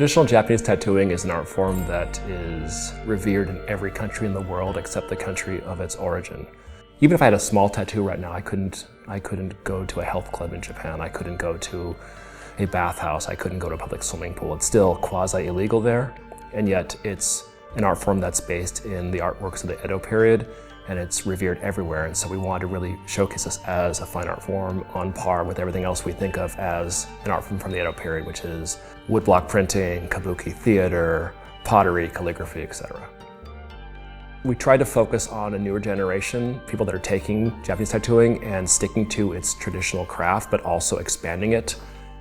Traditional Japanese tattooing is an art form that is revered in every country in the world except the country of its origin. Even if I had a small tattoo right now, I couldn't go to a health club in Japan. I couldn't go to a bathhouse. I couldn't go to a public swimming pool. It's still quasi-illegal there, and yet it's an art form that's based in the artworks of the Edo period, and it's revered everywhere. And so we wanted to really showcase this as a fine art form on par with everything else we think of as an art form from the Edo period, which is woodblock printing, kabuki theater, pottery, calligraphy, etc. We tried to focus on a newer generation, people that are taking Japanese tattooing and sticking to its traditional craft, but also expanding it.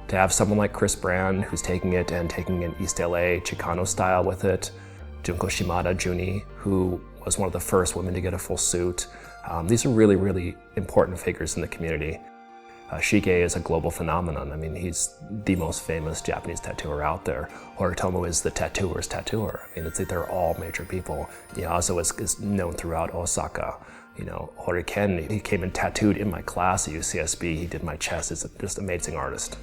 To have someone like Chris Brand, who's taking it and taking an East LA Chicano style with it. Junko Shimada, Juni, who was one of the first women to get a full suit. These are really, really important figures in the community. Shige is a global phenomenon. I mean, he's the most famous Japanese tattooer out there. Horitomo is the tattooer's tattooer. I mean, it's like they're all major people. Yazo is known throughout Osaka. Horiken, he came and tattooed in my class at UCSB. He did my chest. He's just an amazing artist.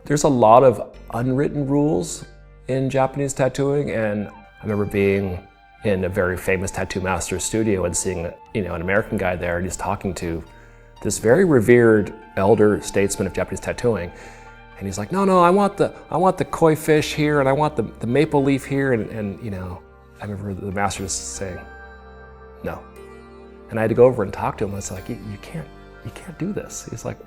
There's a lot of unwritten rules in Japanese tattooing, and I remember being in a very famous tattoo master's studio and seeing an American guy there, and he's talking to this very revered elder statesman of Japanese tattooing, and he's like, no, I want the koi fish here, and I want the maple leaf here, and I remember the master just saying, no. And I had to go over and talk to him, and I was like, you can't do this. He's like,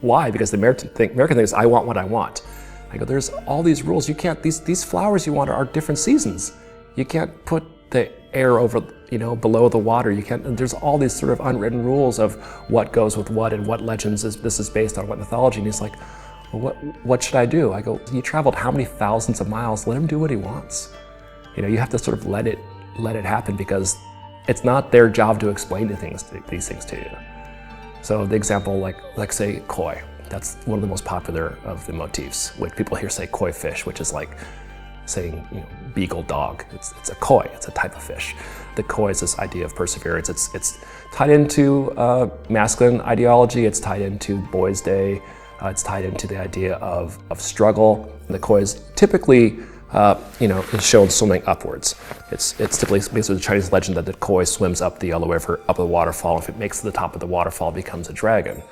why? Because the American thing is, I want what I want. I go, there's all these rules. You can't, these flowers you want are different seasons. You can't put the air over, below the water. You can't, and there's all these sort of unwritten rules of what goes with what and what legends this is based on, what mythology. And he's like, well, what should I do? I go, you traveled how many thousands of miles? Let him do what he wants. You have to sort of let it happen, because it's not their job to explain these things to you. So the example, like say koi, that's one of the most popular of the motifs. When people here say koi fish, which is like saying beagle dog. It's a koi. It's a type of fish. The koi is this idea of perseverance. It's tied into masculine ideology. It's tied into Boys' Day. It's tied into the idea of struggle. And the koi is typically is shown swimming upwards. It's typically based on the Chinese legend that the koi swims up the yellow river, up the waterfall. If it makes it to the top of the waterfall, it becomes a dragon.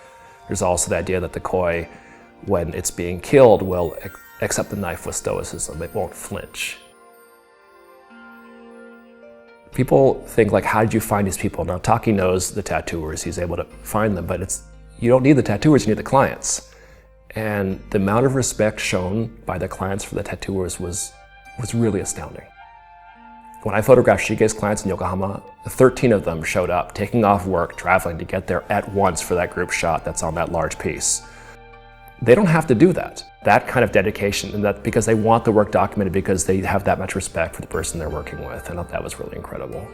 There's also the idea that the koi, when it's being killed, will accept the knife with stoicism. It won't flinch. People think, like, how did you find these people? Now, Taki knows the tattooers. He's able to find them, but you don't need the tattooers, you need the clients. And the amount of respect shown by the clients for the tattooers was really astounding. When I photographed Shige's clients in Yokohama, 13 of them showed up, taking off work, traveling to get there at once for that group shot that's on that large piece. They don't have to do that kind of dedication, and that because they want the work documented, because they have that much respect for the person they're working with, and that was really incredible.